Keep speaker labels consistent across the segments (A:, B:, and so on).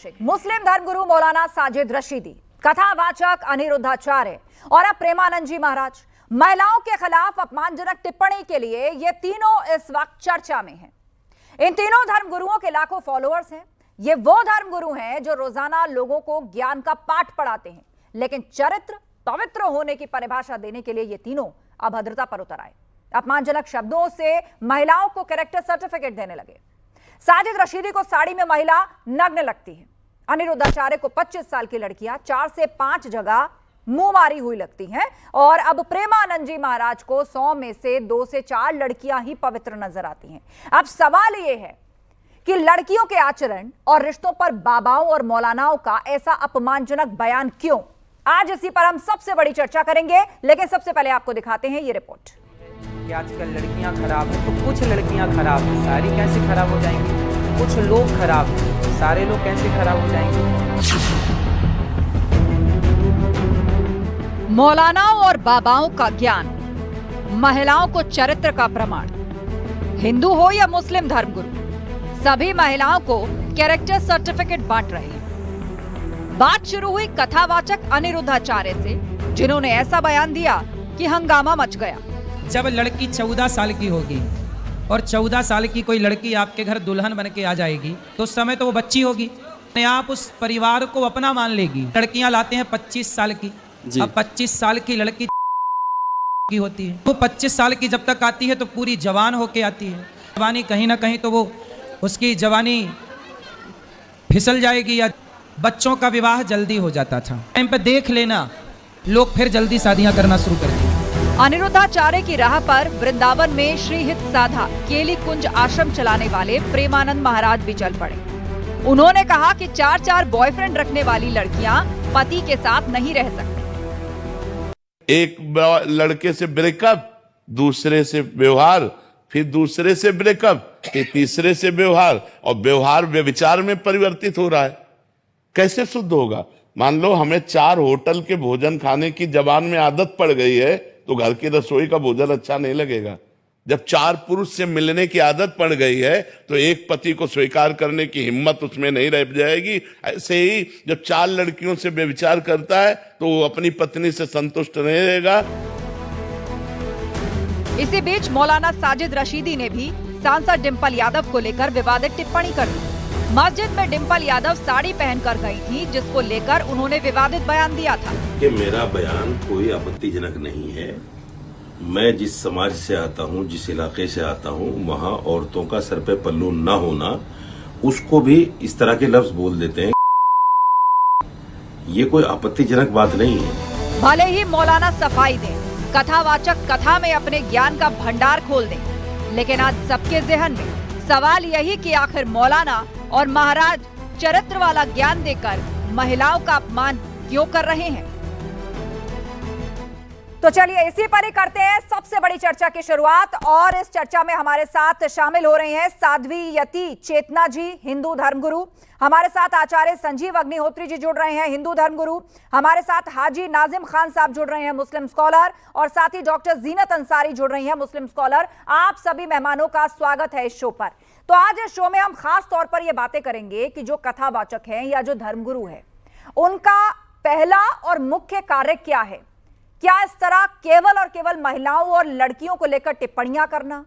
A: आशिक, मुस्लिम धर्मगुरु मौलाना साजिद रशीदी, कथावाचक अनिरुद्धाचार्य और अब प्रेमानंद जी महाराज। महिलाओं के खिलाफ अपमानजनक टिप्पणी के लिए ये तीनों इस वक्त चर्चा में हैं। इन तीनों धर्मगुरुओं के लाखों फॉलोअर्स हैं। ये वो धर्मगुरु हैं जो रोजाना लोगों को ज्ञान का पाठ पढ़ाते हैं, लेकिन चरित्र पवित्र होने की परिभाषा देने के लिए ये तीनों अभद्रता पर उतर आए। अपमानजनक शब्दों से महिलाओं को कैरेक्टर सर्टिफिकेट देने लगे। साजिद रशीदी को साड़ी में महिला नग्न लगती है। अनिरुद्धाचार्य को 25 साल की लड़कियां 4 से 5 जगह मुंह मारी हुई लगती हैं और अब प्रेमानंद जी महाराज को 100 में से 2 से 4 लड़कियां ही पवित्र नजर आती हैं। अब सवाल यह है कि लड़कियों के आचरण और रिश्तों पर बाबाओं और मौलानाओं का ऐसा अपमानजनक बयान क्यों? आज इसी पर हम सबसे बड़ी चर्चा करेंगे, लेकिन सबसे पहले आपको दिखाते हैं ये रिपोर्ट।
B: कि आजकल लड़कियां खराब हैं, तो कुछ लड़कियां खराब हैं, सारी कैसे खराब हो जाएंगी? कुछ लोग खराब हैं, सारे लोग कैसे खराब हो जाएंगे?
A: मौलानाओं और बाबाओं का ज्ञान, महिलाओं को चरित्र का प्रमाण। हिंदू हो या मुस्लिम धर्मगुरु, सभी महिलाओं को कैरेक्टर सर्टिफिकेट बांट रहे हैं। बात शुरू हुई कथावाचक अनिरुद्धाचार्य से, जिन्होंने ऐसा बयान दिया कि हंगामा मच गया।
C: जब लड़की 14 साल की होगी और 14 साल की कोई लड़की आपके घर दुल्हन बन के आ जाएगी, तो उस समय तो वो बच्ची होगी, आप उस परिवार को अपना मान लेगी। लड़कियां लाते हैं 25 साल की, अब 25 साल की लड़की की होती है, वो 25 साल की जब तक आती है तो पूरी जवान होके आती है। जवानी कहीं ना कहीं तो वो उसकी जवानी फिसल जाएगी या बच्चों का विवाह जल्दी हो जाता था। टाइम पे देख लेना, लोग फिर जल्दी शादियां करना शुरू कर दिए।
A: अनिरुद्धाचार्य की राह पर वृंदावन में श्री हित साधा केली कुंज आश्रम चलाने वाले प्रेमानंद महाराज भी चल पड़े। उन्होंने कहा कि 4-4 बॉयफ्रेंड रखने वाली लड़कियां पति के साथ नहीं रह सकती।
D: एक लड़के से ब्रेकअप, दूसरे से व्यवहार, फिर दूसरे से ब्रेकअप, फिर तीसरे से व्यवहार, और व्यवहार व्यभिचार में परिवर्तित हो रहा है। कैसे शुद्ध होगा? मान लो हमें 4 होटल के भोजन खाने की जबान में आदत पड़ गई है, तो घर की रसोई का भोजन अच्छा नहीं लगेगा। जब 4 पुरुष से मिलने की आदत पड़ गई है, तो एक पति को स्वीकार करने की हिम्मत उसमें नहीं रह जाएगी। ऐसे ही जब 4 लड़कियों से व्यभिचार करता है, तो वो अपनी पत्नी से संतुष्ट नहीं रहेगा।
A: इसी बीच मौलाना साजिद रशीदी ने भी सांसद डिंपल यादव को लेकर विवादित टिप्पणी कर दी। मस्जिद में डिंपल यादव साड़ी पहनकर गई थी, जिसको लेकर उन्होंने विवादित बयान दिया था
E: कि मेरा बयान कोई आपत्तिजनक नहीं है। मैं जिस समाज से आता हूं, जिस इलाके से आता हूं, वहां औरतों का सर पे पल्लू न होना, उसको भी इस तरह के लफ्ज बोल देते हैं। ये कोई आपत्तिजनक बात नहीं है।
A: भले ही मौलाना सफाई दें, कथावाचक कथा में अपने ज्ञान का भंडार खोल दें, लेकिन आज सबके ज़हन में सवाल यही कि आखिर मौलाना और महाराज चरित्र वाला ज्ञान देकर महिलाओं का अपमान क्यों कर रहे हैं? तो चलिए इसी पर ही करते हैं सबसे बड़ी चर्चा की शुरुआत, और इस चर्चा में हमारे साथ शामिल हो रहे हैं साध्वी यति चेतना जी, हिंदू धर्मगुरु। हमारे साथ आचार्य संजीव अग्निहोत्री जी जुड़ रहे हैं, हिंदू धर्मगुरु। हमारे साथ हाजी नाजिम खान साहब जुड़ रहे हैं, मुस्लिम स्कॉलर, और साथ ही डॉक्टर जीनत अंसारी जुड़ रही हैं, मुस्लिम स्कॉलर। आप सभी मेहमानों का स्वागत है इस शो पर। तो आज इस शो में हम खास तौर पर यह बातें करेंगे कि जो कथावाचक हैं या जो धर्मगुरु है, उनका पहला और मुख्य कार्य क्या है। क्या इस तरह केवल और केवल महिलाओं और लड़कियों को लेकर टिप्पणियां करना,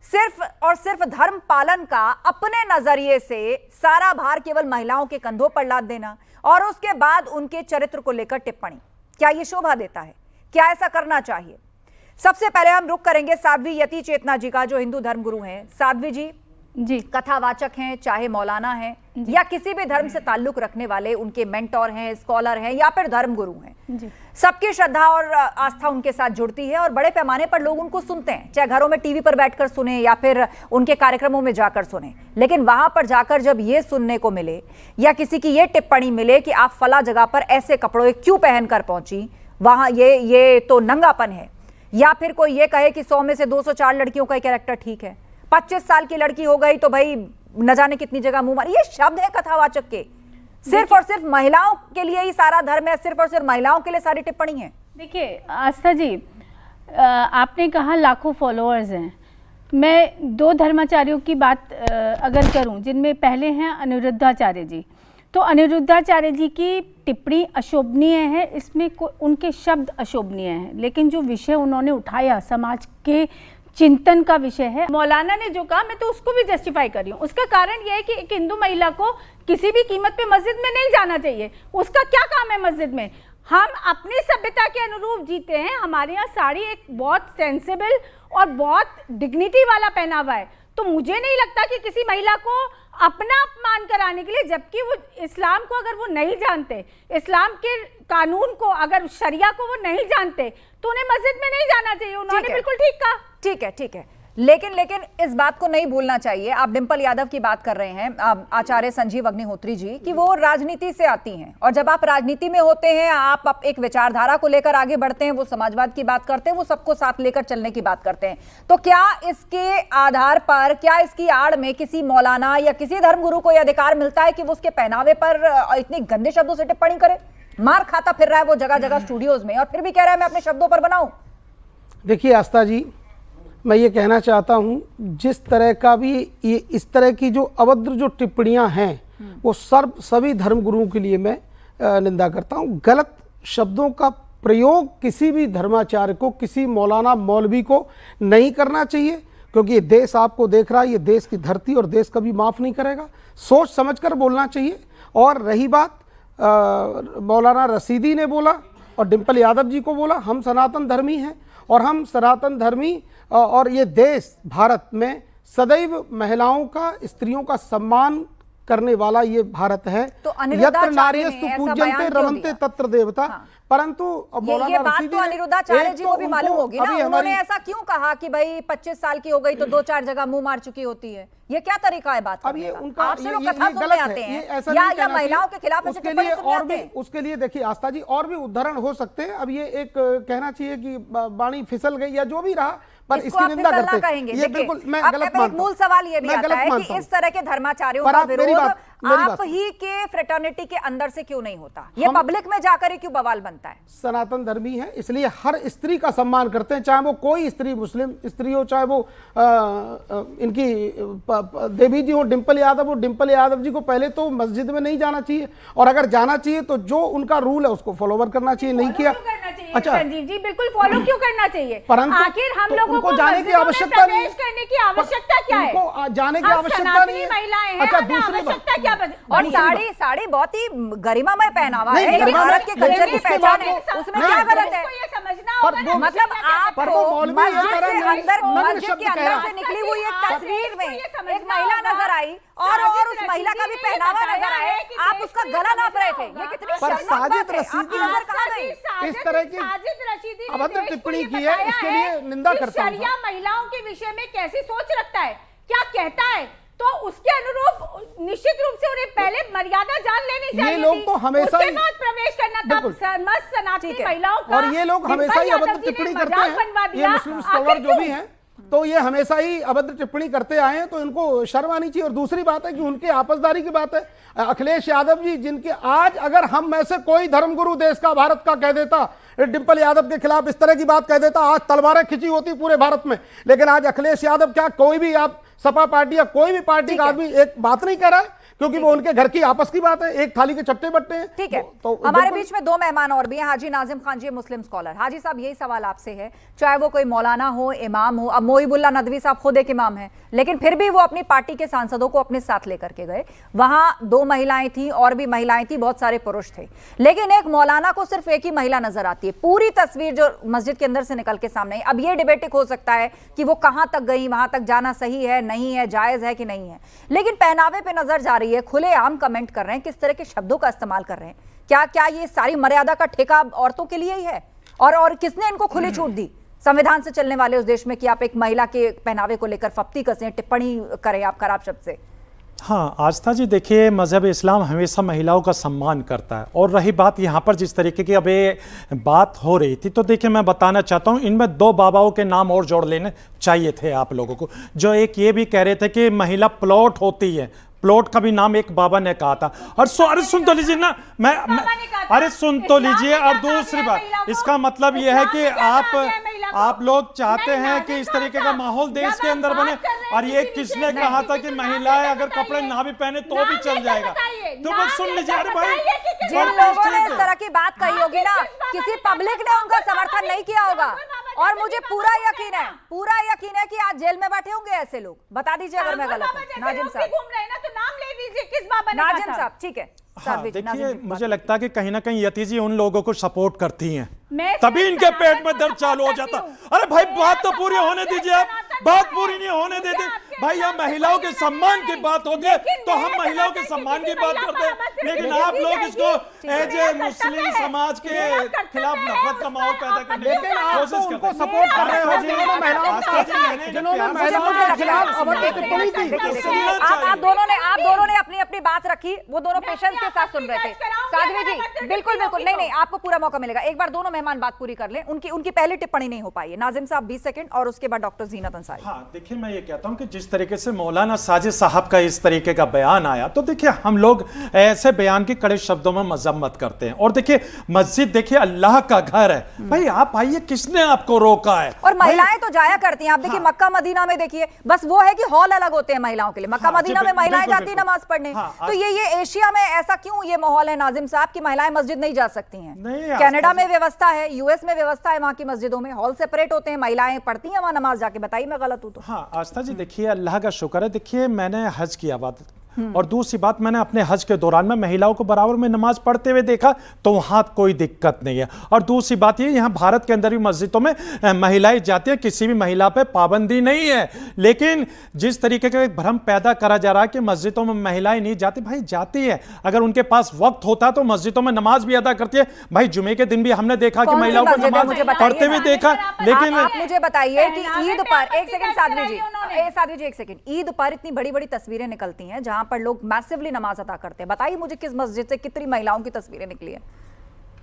A: सिर्फ और सिर्फ धर्म पालन का अपने नजरिए से सारा भार केवल महिलाओं के कंधों पर लाद देना, और उसके बाद उनके चरित्र को लेकर टिप्पणी, क्या यह शोभा देता है? क्या ऐसा करना चाहिए? सबसे पहले हम रुख करेंगे साध्वी यति चेतना जी का, जो हिंदू धर्मगुरु हैं। साध्वी जी, कथावाचक हैं, चाहे मौलाना हैं या किसी भी धर्म से ताल्लुक रखने वाले, उनके मेंटोर हैं, स्कॉलर हैं या फिर धर्मगुरु हैं, सबकी श्रद्धा और आस्था उनके साथ जुड़ती है और बड़े पैमाने पर लोग उनको सुनते हैं, चाहे घरों में टीवी पर बैठकर सुने या फिर उनके कार्यक्रमों में जाकर सुने। लेकिन वहां पर जाकर जब ये सुनने को मिले या किसी की ये टिप्पणी मिले कि आप फला जगह पर ऐसे कपड़ों क्यों पहनकर पहुंची, वहां ये तो नंगापन है, या फिर कोई ये कहे कि 100 में से 204 लड़कियों का कैरेक्टर ठीक है, 25 साल की लड़की हो गई तो भाई न जाने कितनी जगह मुंह मारी, ये शब्द है कथावाचक के। सिर्फ और सिर्फ महिलाओं के लिए ही सारा धर्म है, सिर्फ और सिर्फ महिलाओं के लिए सारी टिप्पणी है।
F: देखिए आस्था जी, आपने कहा लाखों फॉलोअर्स हैं। मैं 2 धर्माचार्यों की बात अगर करूं, जिनमें पहले हैं अनिरुद्धाचार्य जी, तो अनिरुद्धाचार्य जी की टिप्पणी अशोभनीय है, इसमें उनके शब्द अशोभनीय हैं, लेकिन जो विषय उन्होंने उठाया समाज के चिंतन का विषय है। मौलाना ने जो कहा मैं तो उसको भी जस्टिफाई कर रही हूँ। उसका कारण यह है कि एक हिंदू महिला को किसी भी कीमत पे मस्जिद में नहीं जाना चाहिए। उसका क्या काम है मस्जिद में? हम अपनी सभ्यता के अनुरूप जीते हैं। हमारे यहाँ साड़ी एक बहुत सेंसिबल और बहुत डिग्निटी वाला पहनावा है, तो मुझे नहीं लगता कि किसी महिला को अपना अपमान कराने के लिए, जबकि वो इस्लाम को अगर वो नहीं जानते, इस्लाम के कानून को, अगर शरिया को वो नहीं जानते, तो उन्हें मस्जिद में नहीं जाना चाहिए। उन्होंने बिल्कुल ठीक कहा।
A: ठीक है, लेकिन इस बात को नहीं भूलना चाहिए। आप डिंपल यादव की बात कर रहे हैं, आचार्य संजीव अग्निहोत्री जी, कि वो राजनीति से आती हैं, और जब आप राजनीति में होते हैं, आप एक विचारधारा को लेकर आगे बढ़ते हैं, वो समाजवाद की बात करते हैं, वो सबको साथ लेकर चलने की बात करते हैं। तो क्या इसके आधार पर, क्या इसकी आड़ में किसी मौलाना या किसी धर्मगुरु को यह अधिकार मिलता है कि वो उसके पहनावे पर इतने गंदे शब्दों से टिप्पणी करे? मार खाता फिर रहा है वो जगह जगह स्टूडियोज में, और फिर भी कह रहा है मैं अपने शब्दों पर बनाऊं।
G: देखिए आस्था जी, मैं ये कहना चाहता हूँ, जिस तरह का भी ये इस तरह की जो अभद्र जो टिप्पणियाँ हैं, वो सभी धर्मगुरुओं के लिए मैं निंदा करता हूँ। गलत शब्दों का प्रयोग किसी भी धर्माचार्य को, किसी मौलाना मौलवी को नहीं करना चाहिए, क्योंकि ये देश आपको देख रहा है, ये देश की धरती, और देश कभी माफ़ नहीं करेगा। सोच समझकर बोलना चाहिए। और रही बात मौलाना रशीदी ने बोला और डिंपल यादव जी को बोला, हम सनातन धर्मी हैं, और हम सनातन धर्मी, और ये देश भारत में सदैव महिलाओं का, स्त्रियों का सम्मान करने वाला ये भारत है।
A: तो
G: यत्र नार्यस्तु पूज्यन्ते रमन्ते तत्र देवता। परंतु
A: ये बात तो अनिरुद्धाचार्य जी को भी मालूम होगी ना, उन्होंने ऐसा क्यों कहा कि भाई 25 साल की हो गई तो 2-4 जगह मुंह मार चुकी होती है? ये क्या तरीका है बात करने का? आपसे लोग कथा सुनने आते हैं या महिलाओं के खिलाफ ऐसे टिप्पणी सुनने आते हैं?
G: उसके लिए देखिए आस्था जी, और भी उदाहरण हो सकते हैं। अब ये एक कहना चाहिए कि वाणी फिसल गई या जो भी रहा, पर इसकी निंदा करते हैं, ये बिल्कुल मैं गलत मानता हूं।
A: मूल सवाल ये भी आता है कि इस तरह के धर्माचार्यों का विरोध आप ही के फ्रेटर्निटी के अंदर से क्यों नहीं होता? ये पब्लिक में जाकर ही क्यों बवाल बनता है?
G: सनातन धर्मी है, इसलिए हर स्त्री का सम्मान करते हैं, चाहे वो कोई स्त्री, मुस्लिम स्त्री हो, चाहे वो इनकी देवी जी हो, डिंपल यादव हो। डिंपल यादव जी को पहले तो मस्जिद में नहीं जाना चाहिए, और अगर जाना चाहिए तो जो उनका रूल है उसको फॉलोवर करना चाहिए। नहीं किया,
F: अच्छा संजीव जी, बिल्कुल फॉलो क्यों करना चाहिए?
G: परंतु
F: आखिर हम लोगों
G: को जाने की आवश्यकता नहीं है,
F: करने की आवश्यकता क्या है?
G: उनको जाने की आवश्यकता नहीं है। अच्छा, दूसरी बात,
A: और साड़ी बहुत ही गरिमामय पहनावा है, ये भारत के कल्चर की पहचान है, उसमें क्या गलत है?
F: ये समझना होगा।
A: मतलब आप मस्जिद के अंदर से निकली हुई एक
F: आप
A: तस्वीर में
F: इसको
A: एक महिला नजर आई, और उस महिला का भी पहनावा नजर आए, आप उसका गला नाप रहे थे। ये कितनी शर्मनाक बात है। आपकी नजर कहाँ गई?
G: इस तरह की अभद्र टिप्पणी की है, इसके लिए निंदा करता हूं।
F: शरिया महिलाओं के विषय में कैसी सोच रखता है, क्या कहता है, तो उसके अनुरूप निश्चित रूप से उन्हें पहले मर्यादा जान लेनी चाहिए।
G: ये लोग तो हमेशा
F: उसके बाद प्रवेश करना, तब समस्त सनातनी महिलाओं का।
G: और ये लोग हमेशा ही अभद्र टिप्पणी करते हैं, ये मुस्लिम स्कॉलर जो भी हैं, तो ये हमेशा ही अभद्र टिप्पणी करते आए हैं, तो इनको शर्म आनी चाहिए। और दूसरी बात है कि उनकी आपसदारी की बात है। अखिलेश यादव जी, जिनके आज अगर हम में से कोई धर्मगुरु देश का, भारत का कह देता, डिंपल यादव के खिलाफ इस तरह की बात कह देता, आज तलवारें खिंची होती पूरे भारत में। लेकिन आज अखिलेश यादव, क्या कोई भी आप सपा पार्टी या कोई भी पार्टी का आदमी एक बात नहीं कह रहा है, क्योंकि वो उनके घर की आपस की बात है, एक थाली के चट्टे बट्टे हैं।
A: ठीक है, तो हमारे बीच में दो मेहमान और भी हैं। हाजी नाजिम खान जी, मुस्लिम स्कॉलर। हाजी साहब, यही सवाल आपसे है, चाहे वो कोई मौलाना हो, इमाम हो, अब मोहिबुल्ला नदवी साहब खुद एक इमाम है, लेकिन फिर भी वो अपनी पार्टी के सांसदों को अपने साथ लेकर के गए। वहां 2 महिलाएं थी, और भी महिलाएं थी, बहुत सारे पुरुष थे, लेकिन एक मौलाना को सिर्फ एक ही महिला नजर आती है। पूरी तस्वीर जो मस्जिद के अंदर से निकल के सामने आई। अब ये डिबेटिक हो सकता है कि वो कहां तक गई, वहां तक जाना सही है, नहीं है, जायज है कि नहीं है, लेकिन पहनावे पे नजर जा रही है, खुलेआम कमेंट कर रहे हैं, किस तरह के शब्दों का इस्तेमाल कर रहे हैं। क्या ये सारी मर्यादा का ठेका औरतों के लिए ही है? और किसने इनको खुली छूट दी संविधान से चलने वाले उस देश में कि आप एक महिला के पहनावे को लेकर फप्ती कसें, टिप्पणी करें आप खराब शब्द से?
H: हाँ आस्था जी, देखिए मज़हब इस्लाम हमेशा महिलाओं का सम्मान करता है। और रही बात यहाँ पर जिस तरीके की अब ये बात हो रही थी, तो देखिए मैं बताना चाहता हूँ, इनमें 2 बाबाओं के नाम और जोड़ लेने चाहिए थे आप लोगों को, जो एक ये भी कह रहे थे कि महिला प्लॉट होती है। प्लॉट का भी नाम एक बाबा ने कहा था। और अरे सुन तो लीजिए ना, मैं अरे सुन तो लीजिए। और दूसरी बात, इसका मतलब यह है कि आप लोग चाहते हैं कि इस तरीके का माहौल देश के अंदर बने। और ये किसने कहा था कि महिलाएं अगर कपड़े ना भी पहने तो भी चल जाएगा? तो बस सुन लीजिए। अरे भाई
A: जिन लोगों ने इस तरह की बात कही होगी ना, किसी पब्लिक ने उनका समर्थन नहीं किया होगा। और मुझे पूरा यकीन है कि आज जेल में बैठे होंगे ऐसे लोग। बता दीजिए अगर मैं गलत हूं। नाजिम साहब
F: घूम रहे हैं ना, तो नाम ले दीजिए किस बाबा ने
A: नाजिम साहब ठीक है।
H: हाँ, देखिए मुझे लगता है कि कहीं ना कहीं यति जी उन लोगों को सपोर्ट करती हैं,
F: मैं
H: तभी इनके पेट में दर्द चालू हो जाता। अरे भाई बात तो पूरी होने दीजिए, आप बात पूरी नहीं होने देते भाई। यहाँ महिलाओं के सम्मान की बात होती है तो हम महिलाओं के सम्मान की बात करते हैं, लेकिन आप लोग इसको एज ए मुस्लिम समाज के खिलाफ नफरत का माहौल पैदा करने की कोशिश करते हैं।
G: सपोर्ट कर रहे हो जिन्होंने महिलाओं के खिलाफ अवध टिप्पणी की।
A: आप दोनों ने अपनी अपनी बात रखी, वो दोनों पेशेंस के साथ सुन रहे थे। साध्वी जी बिल्कुल नहीं, आपको पूरा मौका मिलेगा। एक बार दोनों मेहमान बात पूरी कर लें। उनकी पहली टिप्पणी नहीं हो पाई है। नाजिम साहब 20 सेकंड और उसके बाद डॉक्टर जीनत अंसारी।
H: हाँ देखिए, मैं ये कहता हूं कि जिस तरीके से मौलाना साजिद साहब का इस तरीके का बयान आया, तो देखिए हम लोग ऐसे बयान की कड़े शब्दों में मजम्मत करते हैं। और देखिए मस्जिद देखिए अल्लाह का घर है भाई, आप आइए, किसने आपको रोका है?
A: और महिलाएं तो जाया करती हैं। आप देखिए मक्का मदीना में देखिए, बस वो है कि हॉल अलग होते हैं महिलाओं के लिए। मक्का मदीना में महिलाएं जाती है नमाज पढ़ने। तो ये एशिया में ऐसा क्यों ये माहौल है नाजिम साहब कि महिलाएं मस्जिद नहीं जा सकती हैं? कनाडा में व्यवस्था है, यूएस में व्यवस्था है, वहां की मस्जिदों में हॉल सेपरेट होते हैं, महिलाएं पढ़ती हैं वहां नमाज जाके। बताइए मैं गलत हूं तो।
H: हाँ आस्था जी, देखिए अल्लाह का शुक्र है, देखिए मैंने हज किया बात, और दूसरी बात मैंने अपने हज के दौरान में महिलाओं को बराबर में नमाज पढ़ते हुए देखा, तो वहां कोई दिक्कत नहीं है। और दूसरी बात ये, यहाँ भारत के अंदर भी मस्जिदों में महिलाएं जाती है, किसी भी महिला पे पाबंदी नहीं है। लेकिन जिस तरीके का भ्रम पैदा करा जा रहा है कि मस्जिदों में महिलाएं नहीं जाती, भाई जाती है। अगर उनके पास वक्त होता तो मस्जिदों में नमाज भी अदा करती है। भाई जुमे के दिन भी हमने देखा कि महिलाओं को नमाज पढ़ते हुए देखा। लेकिन
A: आप मुझे बताइए कि ईद पर, एक सेकंड साध्वी जी एक सेकंड, ईद पर इतनी बड़ी बड़ी तस्वीरें निकलती हैं जहां पर लोग मैसिवली नमाज अदा करते हैं। बताइए मुझे किस मस्जिद से कितनी महिलाओं की तस्वीरें निकली है?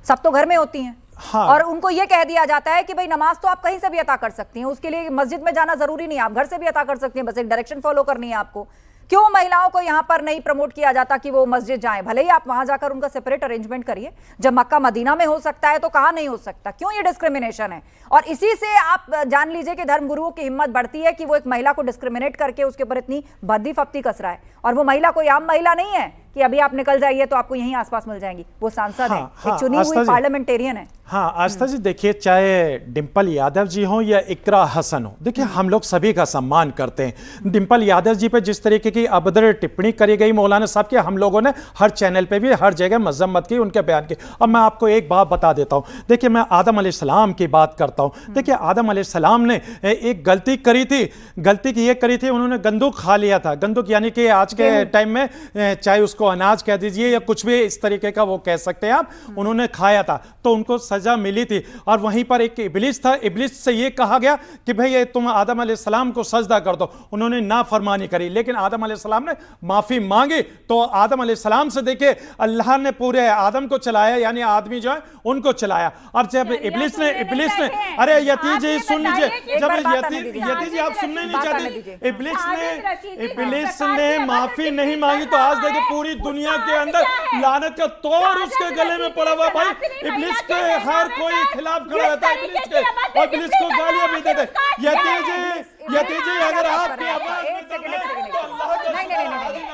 A: सब तो घर में होती हैं।
H: हाँ।
A: और उनको यह कह दिया जाता है कि भाई नमाज तो आप कहीं से भी अता कर सकती हैं, उसके लिए मस्जिद में जाना जरूरी नहीं है, आप घर से भी अता कर सकती हैं, बस एक डायरेक्शन फॉलो करनी है आपको। क्यों महिलाओं को यहां पर नहीं प्रमोट किया जाता कि वो मस्जिद जाएं? भले ही आप वहां जाकर उनका सेपरेट अरेंजमेंट करिए, जब मक्का मदीना में हो सकता है तो कहां नहीं हो सकता? क्यों ये डिस्क्रिमिनेशन है? और इसी से आप जान लीजिए कि धर्मगुरुओं की हिम्मत बढ़ती है कि वो एक महिला को डिस्क्रिमिनेट करके उसके ऊपर इतनी भद्दी फप्ती कस रहा है। और वो महिला कोई आम महिला नहीं है कि अभी आप निकल जाइए तो आपको यहीं आसपास मिल जाएंगी। वो सांसद है, एक चुनी हुई पार्लियामेंटेरियन है।
H: हाँ आस्था जी, देखिए चाहे डिंपल यादव जी हो या इकरा हसन हो, देखिए हम लोग सभी का सम्मान करते हैं। डिंपल यादव जी पे जिस तरीके की अभद्र टिप्पणी करी गई मौलाना साहब की, हम लोगों ने हर चैनल पे भी हर जगह मजम्मत की उनके बयान की। अब मैं आपको एक बात बता देता हूँ, देखिए मैं आदम अलैहिस्सलाम की बात करता हूँ। देखिए आदम अलैहिस्सलाम ने एक गलती करी थी, गलती की ये करी थी, उन्होंने गंदुक खा लिया था। गंदुक यानी कि आज के टाइम में चाहे उसको अनाज कह दीजिए या कुछ भी इस तरीके का वो कह सकते हैं आप, उन्होंने खाया था तो उनको सजा मिली थी। और वहीं पर एक इब्लिस था, इब्लिस से ये कहा गया कि भाई ये तुम आदम अलैहिस्सलाम को सजदा कर दो, उन्होंने नाफरमानी करी, लेकिन आदम अलैहिस्सलाम ने माफी मांगी। तो आदम अलैहिस्सलाम से देखिए अल्लाह ने पूरे आदम को चलाया, यानी आदमी जो है उनको चलाया। और जब इब्लिस ने अरे यती जी सुन लीजिए, जब यती जी आप सुनने नहीं चाहती, इब्लिस ने माफी नहीं मांगी तो आज देखिए पूरी दुनिया के अंदर लानत का तौर उसके गले में पड़ा हुआ। भाई इब्लिस के हर कोई खिलाफ खड़ा रहता है इब्लिस के, और इब्लिस को गालियां भी देते। यती जी अगर आपकी आवाज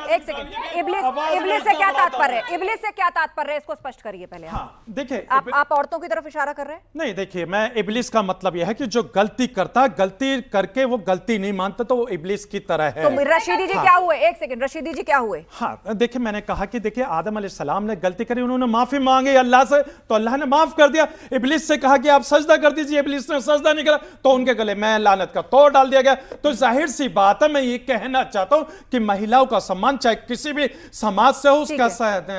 A: एक सेकंड, इब्लिस से क्या तात्पर्य है? इब्लिस से क्या तात्पर्य है, इसको स्पष्ट करिए पहले।
H: हाँ देखिए,
A: आप औरतों की तरफ इशारा कर रहे हैं?
H: नहीं, देखिए मैं इब्लिस का मतलब यह है कि जो गलती करता, गलती करके वो गलती नहीं मानता, तो वो इब्लिस की तरह है।
A: तो रशीदी जी क्या हुए? एक सेकंड, रशीदी जी क्या हुए?
H: हाँ देखिए, मैंने कहा कि देखिए आदम अलैहिस्सलाम ने गलती करी, उन्होंने माफी मांगी अल्लाह से, तो अल्लाह ने माफ कर दिया। इब्लिस से कहा कि आप सजदा कर दीजिए, इब्लिस ने सजदा नहीं करा तो उनके गले में लानत का तोड़ डाल दिया गया। तो जाहिर सी बात है, मैं ये कहना चाहता हूं कि महिलाओं का सम्मान चाहे किसी भी समाज से हो, उसका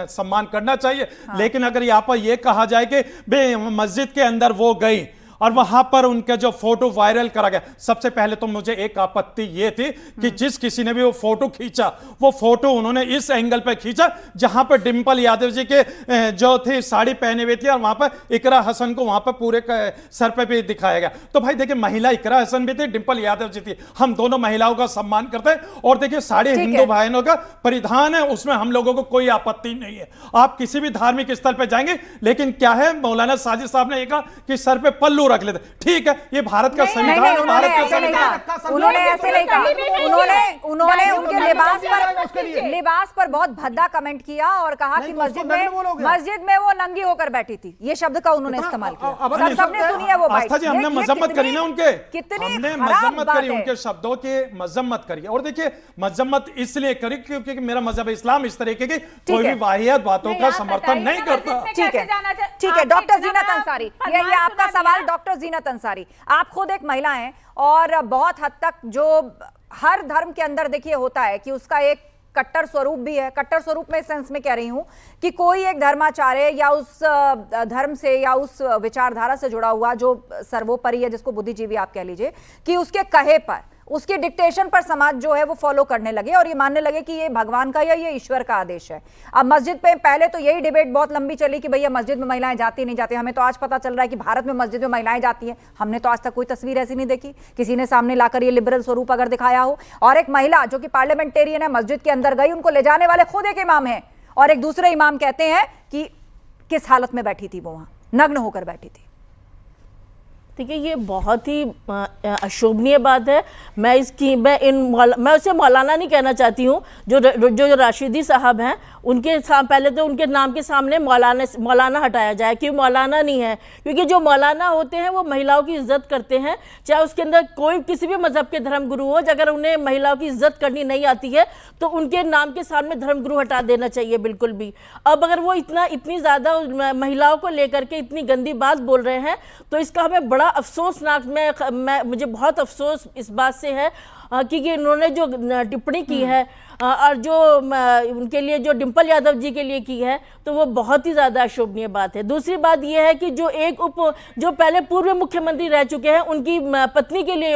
H: सम्मान करना चाहिए। हाँ। लेकिन अगर यहाँ पर यह कहा जाए कि मस्जिद के अंदर वो गई और वहां पर उनका जो फोटो वायरल करा गया, सबसे पहले तो मुझे एक आपत्ति ये थी कि जिस किसी ने भी वो फोटो खींचा, वो फोटो उन्होंने इस एंगल पे खींचा जहां पर डिंपल यादव जी के जो थे साड़ी पहने हुए थी, और वहां पर इकरा हसन को वहां पर पूरे सर पे भी दिखाया गया। तो भाई देखिए, महिला इकरा हसन भी थी, डिंपल यादव जी थी, हम दोनों महिलाओं का सम्मान करते हैं। और देखिए सारे हिंदू भाइयों का परिधान है, उसमें हम लोगों को कोई आपत्ति नहीं है। आप किसी भी धार्मिक स्थल पर जाएंगे, लेकिन क्या है, मौलाना साजिद साहब ने कहा कि सर पे पल्लू हिंदू रख लेते, ठीक है, ये भारत का
A: नहीं,
H: संविधान
A: नहीं,
H: और
A: उन्होंने
H: भारत का
A: ऐसे नहीं
H: संविधान।
A: कहा, उन्होंने ऐसे नहीं कहा, उन्होंने उनके लिबास पर बहुत भद्दा कमेंट किया और कहा कि मस्जिद में वो नंगी होकर बैठी थी, ये शब्द का उन्होंने इस्तेमाल किया। सबने सुनी है वो बात।
H: आस्था जी, हमने मजम्मत करी ना उनके,
A: कितनी
H: हमने
A: खराब
H: मजम्मत
A: बात
H: करी
A: है।
H: उनके शब्दों के, मजम्मत करी। और देखिए मजम्मत इसलिए करी क्योंकि मेरा मजहब इस्लाम इस तरीके की कोई भी वाहियात बातों का समर्थन नहीं करता।
A: ठीक है, ठीक है। डॉक्टर जीनत अंसारी, ये आपका सवाल डॉक्टर जीनत अंसारी, आप खुद एक महिला हैं और बहुत हद तक जो हर धर्म के अंदर देखिए होता है कि उसका एक कट्टर स्वरूप भी है। कट्टर स्वरूप में इस सेंस में कह रही हूं कि कोई एक धर्माचार्य या उस धर्म से या उस विचारधारा से जुड़ा हुआ जो सर्वोपरि है, जिसको बुद्धिजीवी आप कह लीजिए, कि उसके कहे पर, उसके डिक्टेशन पर समाज जो है वो फॉलो करने लगे और ये मानने लगे कि ये भगवान का या ये ईश्वर का आदेश है। अब मस्जिद पे पहले तो यही डिबेट बहुत लंबी चली कि भैया मस्जिद में महिलाएं जाती नहीं जाती। हमें तो आज पता चल रहा है कि भारत में मस्जिद में महिलाएं जाती हैं। हमने तो आज तक कोई तस्वीर ऐसी नहीं देखी किसी ने सामने लाकर ये लिबरल स्वरूप अगर दिखाया हो। और एक महिला जो कि पार्लियामेंटेरियन है मस्जिद के अंदर गई, उनको ले जाने वाले खुद एक इमाम है और एक दूसरे इमाम कहते हैं कि किस हालत में बैठी थी वो, वहां नग्न होकर बैठी थी।
I: देखिए ये बहुत ही अशोभनीय बात है। मैं उसे मौलाना नहीं कहना चाहती हूँ। जो राशिदी साहब हैं उनके पहले तो उनके नाम के सामने मौलाना हटाया जाए, क्यों मौलाना नहीं है, क्योंकि जो मौलाना होते हैं वो महिलाओं की इज्जत करते हैं, चाहे उसके अंदर कोई किसी भी मजहब के धर्मगुरु हो। अगर उन्हें महिलाओं की इज्जत करनी नहीं आती है तो उनके नाम के सामने धर्मगुरु हटा देना चाहिए बिल्कुल भी। अब अगर वो इतनी ज़्यादा महिलाओं को लेकर के इतनी गंदी बात बोल रहे हैं तो इसका हमें बड़ा अफसोसनाक, मुझे बहुत अफसोस इस बात से है क्योंकि इन्होंने जो टिप्पणी की है और जो उनके लिए जो डिंपल यादव जी के लिए की है तो वो बहुत ही ज़्यादा अशोभनीय बात है। दूसरी बात ये है कि जो पहले पूर्व मुख्यमंत्री रह चुके हैं उनकी पत्नी के लिए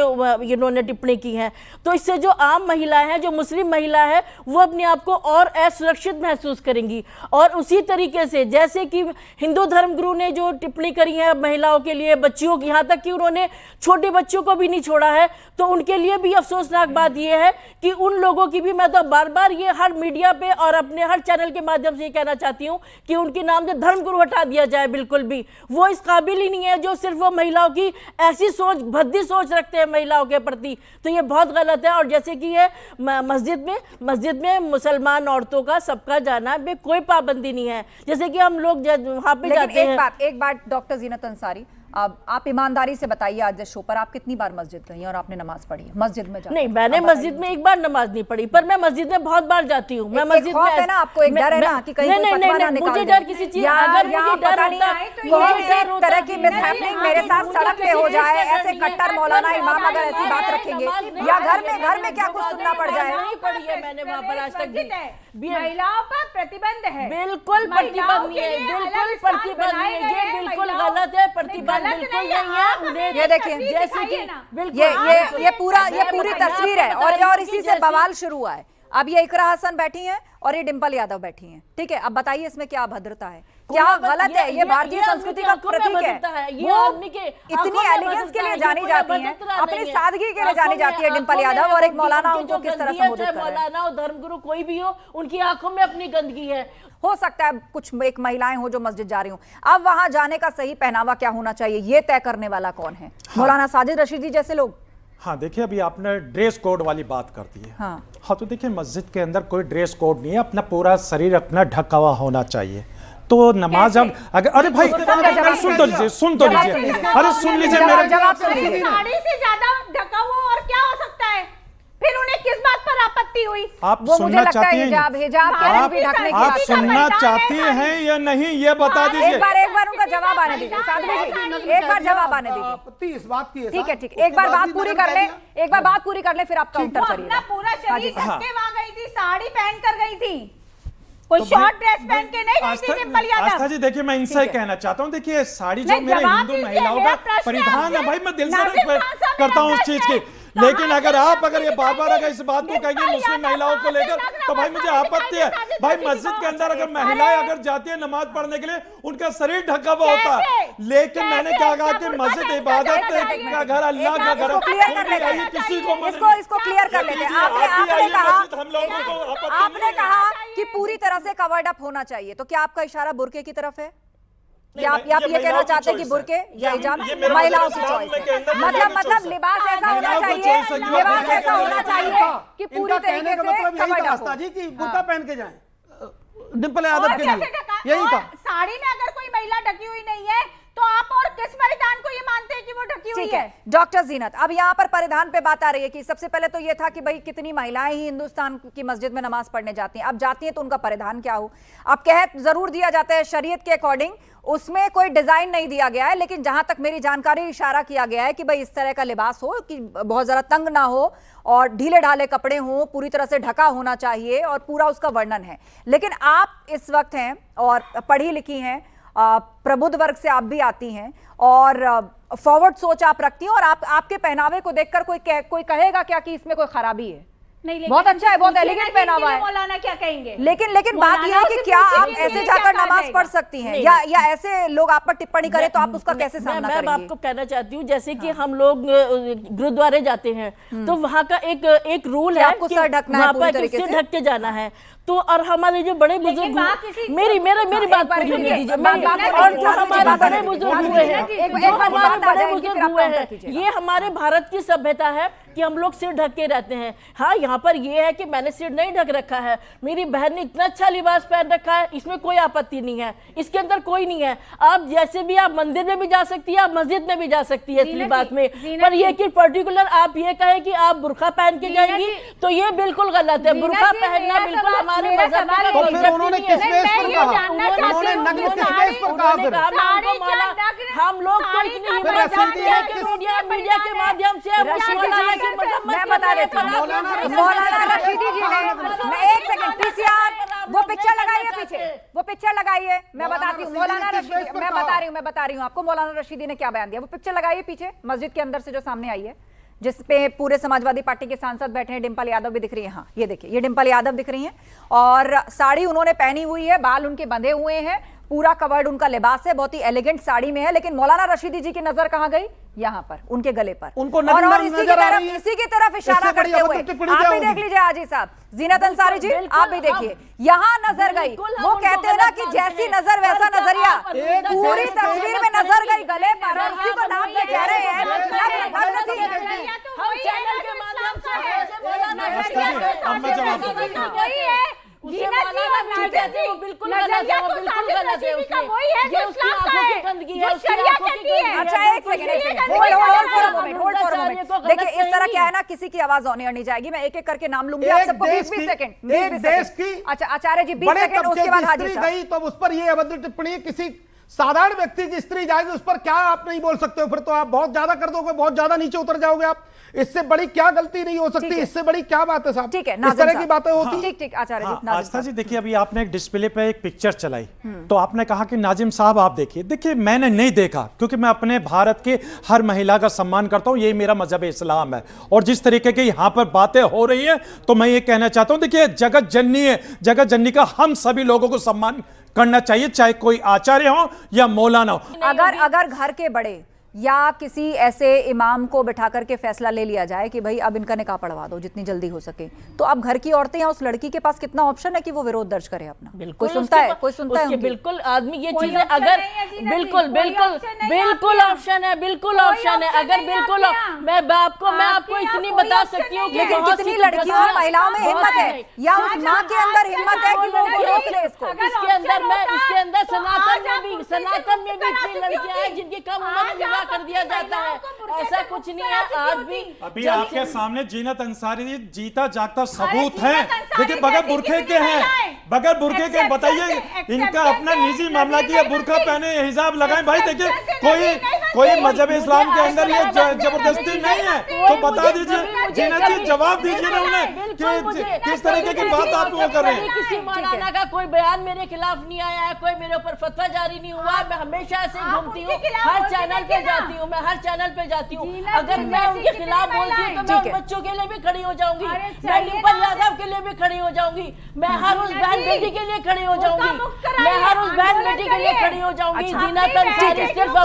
I: इन्होंने टिप्पणी की है, तो इससे जो आम महिलाएं हैं, जो मुस्लिम महिला है, वो अपने आप को और असुरक्षित महसूस करेंगी। और उसी तरीके से जैसे कि हिंदू धर्मगुरु ने जो टिप्पणी करी है महिलाओं के लिए, बच्चियों की, यहाँ तक कि उन्होंने छोटे बच्चों को भी नहीं छोड़ा है, तो उनके लिए भी अफसोसनाक बात यह है कि उन लोगों की भी, मैं तो बार बार ये हर मीडिया पे और अपने हर चैनल के माध्यम से ये कहना चाहती हूँ कि उनके नाम से धर्मगुरु हटा दिया जाए। बिल्कुल भी वो इस काबिल ही नहीं है, जो सिर्फ वो महिलाओं की ऐसी सोच, भद्दी सोच रखते हैं महिलाओं के प्रति, तो ये बहुत गलत है। और जैसे कि ये मस्जिद में मुसलमान औरतों का सबका जाना में कोई पाबंदी नहीं है, जैसे कि हम लोग वहां पे जाते हैं।
A: एक बात डॉक्टर जीनत अंसारी, अब आप ईमानदारी से बताइए आज शो पर आप कितनी बार मस्जिद गई और आपने नमाज पढ़ी है मस्जिद में?
I: नहीं, मैंने मस्जिद में एक बार नमाज नहीं पढ़ी, पर मैं मस्जिद में बहुत बार जाती हूँ। मैं मस्जिद में
A: है ना, आपको एक डर है ना कि कहीं कोई फतवा ना निकाल दे।
I: मुझे डर किसी चीज, अगर मुझे डर होता
A: तो तरह की मिसहैपनिंग मेरे साथ सड़क पे हो जाए, ऐसे कट्टर मौलाना इमाम अगर ऐसी बात रखेंगे, या घर में क्या कुछ सुनना पड़ जाए।
I: नहीं पढ़ी है मैंने वहाँ पर आज तक भी।
F: महिलाओं पर प्रतिबंध है,
I: बिल्कुल प्रतिबंध नहीं है, बिल्कुल प्रतिबंध नहीं है, ये बिल्कुल गलत है, प्रतिबंध बिल्कुल नहीं है।
A: ये देखिए जैसे कि ये पूरी तस्वीर है और इसी से बवाल शुरू हुआ है। अब ये इकरा हसन बैठी हैं और ये डिंपल यादव बैठी हैं, ठीक है। अब बताइए इसमें क्या अभद्रता है, क्या गलत है? ये भारतीय संस्कृति का प्रतीक है।
I: ये आदमी के
A: इतनी एलिगेंस के लिए जानी जाती है, अपनी सादगी के लिए जानी जाती है डिंपल यादव, और एक मौलाना उनको किस तरह संबोधित कर रहे हैं।
I: मौलाना और धर्मगुरु कोई भी हो, उनकी आंखों में अपनी गंदगी है।
A: हो सकता है कुछ एक महिलाएं हो जो मस्जिद जा रही हूं, अब वहां जाने का सही पहनावा क्या होना चाहिए ये तय करने वाला कौन है? मौलाना साजिद रशीदी जैसे लोग?
H: हाँ देखिए, अभी आपने ड्रेस कोड वाली बात कर दी है। हाँ तो देखिए, मस्जिद के अंदर कोई ड्रेस कोड नहीं है, अपना पूरा शरीर अपना ढका हुआ होना चाहिए। तो नमाज अब अगर, अरे भाई सुन तो लीजिए, अरे सुन लीजिए मेरा
A: जवाब।
F: साड़ी से ज्यादा ढका हुआ और क्या हो सकता है? फिर उन्हें किस बात पर आपत्ति हुई?
H: आप सुनना चाहती हैं, आप सुनना चाहती हैं या नहीं, ये बता दीजिए।
A: एक बार उनका जवाब आने दीजिए साधवी जी, एक बार जवाब आने दीजिए।
G: आपत्ति इस बात की है,
A: ठीक है, एक बार बात पूरी कर ले, फिर आप काउंटर करिए।
F: पूरा शरीर ढक के वहां गई थी, साड़ी पहन कर गई थी, कोई शॉर्ट ड्रेस पहन के नहीं गई थी डिंपल यादव।
H: आस्था जी देखिए, मैं इनसे कहना चाहता हूँ, देखिए साड़ी जो मेरे हिंदू महिलाओं का परिधान है, भाई मैं दिल से करता हूँ उस चीज की, लेकिन अगर ये बार बार अगर इस बात को कहेंगे मुस्लिम महिलाओं को लेकर, तो भाई मुझे आपत्ति है। भाई मस्जिद के अंदर अगर महिलाएं अगर जाती है नमाज पढ़ने के लिए, उनका शरीर ढका हुआ होता है, लेकिन मैंने क्या कहा कि मस्जिद इबादत का घर, अल्लाह का घर, किसी को
A: इसको क्लियर कर लेते हैं। आपने कहा कि पूरी तरह से कवर्ड अप होना चाहिए, तो क्या आपका इशारा बुर्के की तरफ है? क्या आप ये कहना चाहते हैं कि बुर्के या हिजाब महिलाओं की चॉइस है? मतलब लिबास ऐसा होना चाहिए, लिबास ऐसा होना चाहिए कि पूरी तरीके से कवर
G: आस्था जी कि बुर्का पहन के जाएं डिंपल यादव के लिए, यही था।
F: साड़ी में अगर कोई महिला ढकी हुई नहीं है तो आप और किस परिधान को ये मानते हैं कि वो ढकी हुई
A: ठीक
F: है?
A: है डॉक्टर जीनत, अब यहाँ पर परिधान पे बात आ रही है कि सबसे पहले तो ये था कि भाई कितनी महिलाएं ही हिंदुस्तान की मस्जिद में नमाज पढ़ने जाती हैं, अब जाती हैं तो उनका परिधान क्या हो। अब कह जरूर दिया जाता है शरीयत के अकॉर्डिंग, उसमें कोई डिजाइन नहीं दिया गया है, लेकिन जहां तक मेरी जानकारी इशारा किया गया है कि भाई इस तरह का लिबास हो कि बहुत ज्यादा तंग ना हो और ढीले ढाले कपड़े हों, पूरी तरह से ढका होना चाहिए और पूरा उसका वर्णन है। लेकिन आप इस वक्त हैं और पढ़ी लिखी हैं, प्रबुद्ध वर्ग से आप भी आती हैं और फॉरवर्ड सोच आप रखती हैं, और आपके पहनावे को देखकर कोई कहेगा क्या कि इसमें कोई खराबी है?
F: नहीं,
A: बहुत अच्छा है, बहुत एलिगेंट पहनावा है।
F: मौलाना क्या कहेंगे?
A: लेकिन बात यह है कि क्या आप ऐसे जाकर नमाज पढ़ सकती हैं या ऐसे लोग आप पर टिप्पणी करें तो आप उसका कैसे सामना करेंगे?
I: मैं आपको कहना चाहती हूँ, जैसे कि हम लोग गुरुद्वारे जाते हैं तो वहाँ का एक रूल है
A: आपको सर ढकना है, पूरी तरीके से
I: ढक के जाना है। तो और हमारे जो बड़े बुजुर्ग मेरी बात पूरी होने दीजिए, और जो हमारे बड़े बुजुर्ग हुए हैं, जो हमारे बड़े बुजुर्ग हुए हैं, ये हमारे भारत की सभ्यता है कि हम लोग सिर ढक के रहते हैं। हाँ, यहाँ पर ये है कि मैंने सिर नहीं ढक रखा है, मेरी बहन ने इतना अच्छा लिबास पहन रखा है, इसमें कोई आपत्ति नहीं है, इसके अंदर कोई नहीं है। आप जैसे भी आप मंदिर में भी जा सकती है, आप मस्जिद में भी जा सकती है इस लिबास में, पर ये कि पर्टिकुलर आप ये कहें कि आप बुर्का पहन के जाएंगी तो ये बिल्कुल गलत है। बुर्का पहनना बिल्कुल हमारे मजहब में
G: तो फिर उन्होंने किस बेस पर कहा? उन्होंने नग्न किस बेस पर कहा? फिर
I: हम लोग तो इतनी हिम्मत जानते हैं कि मीडिया के माध्यम से
A: मैं बता देती हूँ, मौलाना रशीदी जी ने, एक सेकंड पीसीआर वो पिक्चर लगाइए पीछे, वो पिक्चर लगाइए, मैं बताती हूँ मौलाना रशीदी, मैं बता रही हूँ आपको मौलाना रशीदी ने क्या बयान दिया। वो पिक्चर लगाइए पीछे मस्जिद के अंदर से जो सामने आई है, जिसपे पूरे समाजवादी पार्टी के सांसद बैठे हैं, डिंपल यादव भी दिख रही है। हाँ ये देखिए, ये डिंपल यादव दिख रही हैं और साड़ी उन्होंने पहनी हुई है, बाल उनके बंधे हुए हैं, पूरा कवर्ड उनका लिबास है, बहुत ही एलिगेंट साड़ी में है। लेकिन मौलाना रशीदी जी की नजर कहां गई? यहाँ पर, उनके गले पर,
G: उनको
A: और इसी की तरफ इशारा करते हुए आप भी देख लीजिए हाजी साहब, जीनत अंसारी जी आप भी देखिए, यहाँ नजर गई। वो कहते हैं ना कि जैसी नजर वैसा नजरिया, पूरी तस्वीर में नजर गई गले पर, और उसी को नाप के कह रहे हैं। देखिए इस तरह क्या है ना, किसी की आवाज ऑन एयर नहीं जाएगी, मैं एक एक करके नाम लूंगी, आप सबको 20 सेकंड। अच्छा आचार्य जी 20 सेकंड, उसके बाद हाजी साहब।
G: गई तो उस पर ये अभद्र टिप्पणी किसी साधारण व्यक्ति की स्त्री जाएगी, उस पर क्या आप नहीं बोल सकते हो? फिर तो आप बहुत ज्यादा कर दोगे, बहुत ज्यादा नीचे उतर जाओगे आप। इससे बड़ी क्या गलती नहीं हो सकती, इससे बड़ी क्या बात है साहब?
A: ठीक है,
G: इस तरह की बातें होती।
A: ठीक ठीक आचार्य जी।
H: आस्था जी देखिए, अभी आपने एक डिस्प्ले पे एक पिक्चर चलाई तो आपने कहा कि नाजिम साहब आप देखिए। देखिए मैंने नहीं देखा, क्योंकि मैं अपने भारत के हर महिला का सम्मान करता हूं, यही मेरा मजहब इस्लाम है। और जिस तरीके के यहाँ पर बातें हो रही है तो मैं ये कहना चाहता हूं, देखिए जगत जननी है, जगत जननी का हम सभी लोगों को सम्मान करना चाहिए, चाहे कोई आचार्य हो या मौलाना हो।
A: अगर घर के बड़े या किसी ऐसे इमाम को बिठा करके फैसला ले लिया जाए कि भाई अब इनका निकाह पढ़वा दो जितनी जल्दी हो सके, तो अब घर की औरतें या उस लड़की के पास कितना ऑप्शन है कि वो विरोध दर्ज करे अपना? कोई सुनता है? कोई सुनता है?
I: बिल्कुल आदमी ये चीजें अगर बिल्कुल ऑप्शन है, बिल्कुल ऑप्शन है। अगर बिल्कुल मैं आपको इतनी बता सकती हूँ,
A: लेकिन कितनी लड़कियों और महिलाओं में हिम्मत है या उस माँ के अंदर हिम्मत है कि वो रोक ले इसको?
I: इसके अंदर सनातन में भी इतनी लड़कियां हैं जिनकी कम उम्र में कर दिया जाता है, ऐसा कुछ नहीं है। आज भी
H: अभी आपके सामने जीनत अंसारी जी जीता जागता सबूत है। देखिए बगैर बुरखे के हैं, बगैर बुरखे के, बताइए इनका अपना निजी मामला की है, बुरखा पहने हिजाब लगाए। भाई देखिए कोई मजहब इस्लाम के अंदर ये जबरदस्ती नहीं है, तो बता दीजिए जीनत जी, जवाब दीजिए ना उन्हें कि किस तरीके की बात आप वो कर रहे हैं।
I: किसी मौलाना का कोई बयान मेरे खिलाफ नहीं आया है, कोई मेरे ऊपर फतवा जारी नहीं हुआ है। मैं हमेशा ऐसे घूमती हूँ, हर चैनल पे जाती हूँ, मैं हर चैनल पे जाती हूँ। अगर मैं उनके खिलाफ बोलती हूँ तो मैं उन बच्चों के लिए भी खड़ी हो जाऊंगी, मैं डिंपल यादव के लिए भी खड़ी हो जाऊंगी, मैं हर उस बहन बेटी के लिए खड़ी हो जाऊंगी, मैं हर उस बहन बेटी के लिए खड़ी हो जाऊंगी। जीनत अंसारी सिर्फ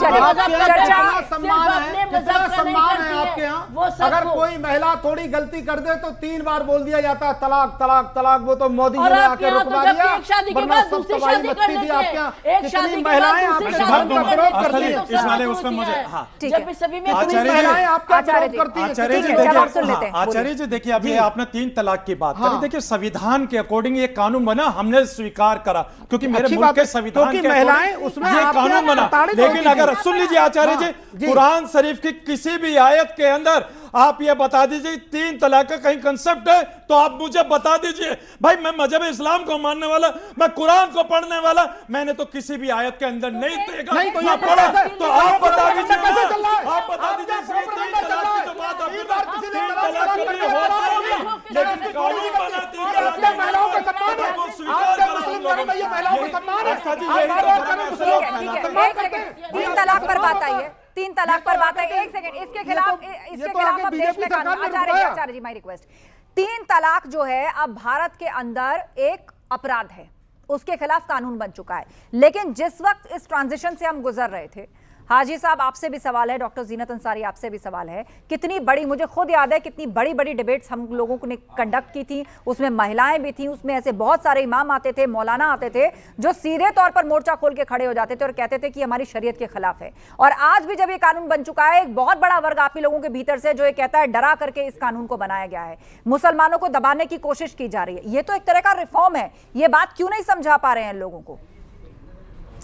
A: चर्चा
G: सम्मान है,
I: अपने
G: कितना
I: मजहब का नहीं
G: सम्मान
I: करती
G: है
I: है,
G: आपके
I: वो
G: यहाँ।
I: सबको-
G: अगर कोई महिला थोड़ी गलती कर दे तो 3 बार बोल दिया जाता है तलाक तलाक तलाक। वो तो मोदी जी
I: और
G: ने
I: आपके
G: आके
I: यहाँ तो
G: रुकवा
I: जब
G: दिया,
I: एक शादी के
G: वरना
I: बाद
G: सब
I: दूसरी
G: तबाही
I: शादी
G: मचती
I: कर
G: थी
I: लेते
G: आपके
I: हैं।
G: यहाँ।
I: एक
G: कितनी
I: शादी के बाद
G: महिलाएं
I: दूसरी
G: आपके
I: शादी
G: धर्म का
I: कर
G: विरोध
I: लेते हैं।
G: करती
H: आचार्य
G: हैं।
H: जी, इस वाले उसमें मुझे हाँ
A: ठीक
I: जब
A: है।
I: इस सभी में
H: आचार्य जी,
G: महिलाएं आपका
A: आचार्य
G: विरोध
A: जी,
G: करती हैं।
H: आचार्य जी
A: ठीक है, जब आप सुन
H: देखिए,
A: लेते हैं,
H: हाँ, आचार्य जी देखिए, अभी आपने 3 तलाक की बात करी। देखिए संविधान के अकॉर्डिंग ये कानून बना, हमने स्वीकार करा, क्योंकि मेरे
G: अच्छी
H: मुल्क
G: बात
H: के
G: है,
H: संविधान
G: क्योंकि
H: के
G: महिलाएं
H: according
G: उसमें
H: ये
G: आपके
H: कानून बना।
G: प्रताड़ित
H: लेकिन
G: होती
H: अगर
G: थी।
H: सुन लीजिए आचार्य
G: हाँ,
H: जी,
G: जी।
H: कुरान शरीफ की किसी भी आयत के अंदर आप ये बता दीजिए 3 तलाक का कहीं कंसेप्ट है तो आप मुझे बता दीजिए। भाई मैं मजहब इस्लाम को मानने वाला, मैं कुरान को पढ़ने वाला, मैंने तो किसी भी आयत के अंदर नहीं देखा
G: नहीं तो
H: ना
G: ये
H: पढ़ा।
G: कैसे-
H: तो आप बता दीजिए
G: कैसे
H: ना,
G: चल रहा है?
H: आप बता दीजिए इसमें 3 तलाक की जो बात आपने
G: 3 बार किसी ने
H: 3
G: तलाक
H: तलाक
G: करके
H: कभी
G: बोला
H: होता
G: है।
H: नहीं, लेकिन कानून बना 3 तलाक
G: आपके महिलाओं का सम्मान है,
H: वो स्वीकार
G: आपके
H: करा
G: मुस्लिम
H: हम लोगों
G: धर्म में ये महिलाओं का
H: यही-
G: सम्मान है।
H: अच्छा जी,
G: आप
H: यही
G: बार
H: तो
G: बार
H: धर्म है,
G: करें,
H: मुसलमान
A: ठीक है, ठीक है,
G: सम्मान
A: एक
G: करते
A: सेकंड,
G: हैं।
A: 3 तलाक पर बात आई है,
G: ये
A: 3 तलाक
G: तो
A: पर बात
G: आगे
A: है, एक सेकंड, इसके खिलाफ इसके
G: तो
A: खिलाफ
G: आगे
A: अब देश
G: बीजेपी
A: में कानून।
G: सरकार ने
A: आचार्य जी,
G: रुकवाया।
A: आचार्य जी, माय रिक्वेस्ट, 3 तलाक जो है अब भारत के अंदर एक अपराध है, उसके खिलाफ कानून बन चुका है। लेकिन जिस वक्त इस ट्रांजिशन से हम गुजर रहे थे, हाजी साहब आपसे भी सवाल है, डॉक्टर जीनत अंसारी आपसे भी सवाल है, कितनी बड़ी, मुझे खुद याद है कितनी बड़ी बड़ी डिबेट्स हम लोगों ने कंडक्ट की थी, उसमें महिलाएं भी थी, उसमें ऐसे बहुत सारे इमाम आते थे, मौलाना आते थे, जो सीधे तौर पर मोर्चा खोल के खड़े हो जाते थे और कहते थे कि हमारी शरीयत के खिलाफ है। और आज भी जब ये कानून बन चुका है, एक बहुत बड़ा वर्ग आप ही लोगों के भीतर से जो ये कहता है डरा करके इस कानून को बनाया गया है, मुसलमानों को दबाने की कोशिश की जा रही है, ये तो एक तरह का रिफॉर्म है। ये बात क्यों नहीं समझा पा रहे हैं लोगों को?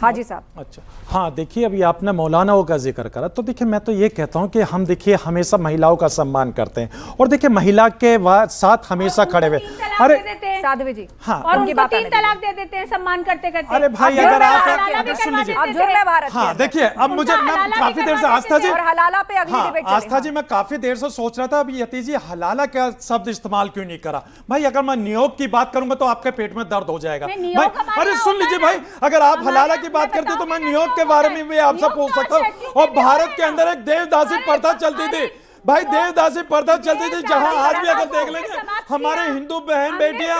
A: हाजी साहब।
H: अच्छा हाँ, देखिए अभी आपने मौलानाओं का जिक्र करा, तो देखिए मैं तो ये कहता हूँ कि हम देखिए हमेशा महिलाओं का सम्मान करते हैं और देखिए महिला के साथ हमेशा खड़े हुए। अरे
A: साध्वी जी,
H: हाँ,
F: और
A: उनकी
F: उनको
A: बात
F: 3
A: आने
F: तलाक दे देते हैं सम्मान करते करते।
H: अरे भाई
A: अब
H: अगर
A: जुर्म है
H: आप
A: हलाला भी
H: सुन लीजिए,
A: अब जुर्म है भारत के
H: हाँ
A: अंदर।
H: देखिए अब मुझे
F: उनका
H: मैं
F: हलाला
H: काफी
F: भी
H: देर से
F: करवा
H: आस्था जी,
F: देते
A: और हलाला पे अगली
H: हाँ
A: डिबेट
H: आस्था जी, मैं काफी देर से सोच रहा था अभी यति जी हलाला का शब्द इस्तेमाल क्यों नहीं करा। भाई अगर मैं नियोग की बात करूंगा तो आपके पेट में दर्द हो जाएगा।
F: नहीं, नियोग
H: भाई
F: हमारे
H: अरे
F: यहाँ
H: सुन
F: होता
H: लीजिए
F: है
H: भाई,
F: ना।
H: अगर आप
F: हमारे
H: हलाला की
F: यहाँ
H: बात
F: मैं
H: करते तो मैं
F: बताऊं
H: नियोग के
F: ना,
H: बारे में भी आपसे
F: नियोग
H: पूछ
F: का
H: सकता हूँ।
F: statue
H: और
F: के
H: भारत
F: बारे
H: के अंदर एक देवदासी प्रथा चलती थी भाई, देवदासी प्रथा चलती थी, जहां आज भी अगर देख लेंगे हमारे हिंदू बहन बेटियां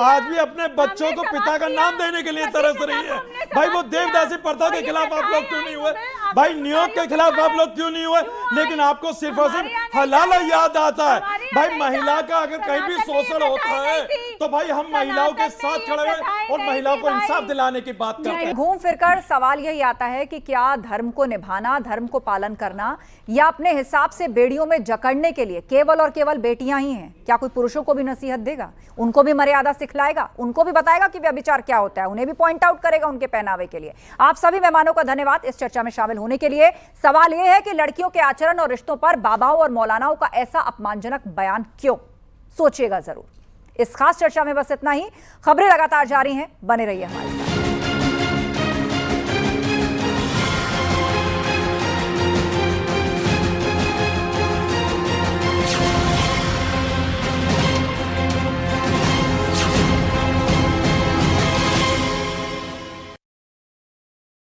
H: आज भी अपने बच्चों को पिता का नाम देने के लिए तरस रही है। भाई वो देवदासी प्रथा के खिलाफ आप लोग क्यों नहीं हुए? भाई नियोग के खिलाफ आप लोग क्यों नहीं हुए? लेकिन आपको सिर्फ और सिर्फ हलाला याद आता है। भाई महिला का अगर कहीं भी शोषण होता है तो भाई हम महिलाओं के साथ खड़े हुए और महिलाओं को इंसाफ दिलाने की बात करते हैं।
A: घूम फिरकर सवाल यही आता है कि क्या धर्म को निभाना, धर्म को पालन करना, या अपने हिसाब से बेड़ियों में जकड़ने के लिए केवल और केवल बेटियां ही हैं? क्या कोई पुरुषों को भी नसीहत देगा, उनको भी मर्यादा सिखलाएगा, उनको भी बताएगा कि व्यभिचार क्या होता है, उन्हें भी पॉइंट आउट करेगा उनके पहनावे के लिए? आप सभी मेहमानों का धन्यवाद इस चर्चा में शामिल होने के लिए। सवाल यह है कि लड़कियों के आचरण और रिश्तों पर बाबाओं और मौलानाओं का ऐसा अपमानजनक बयान क्यों? सोचिएगा जरूर। इस खास चर्चा में बस इतना ही। खबरें लगातार जारी हैं, बने रहिए हमारे साथ।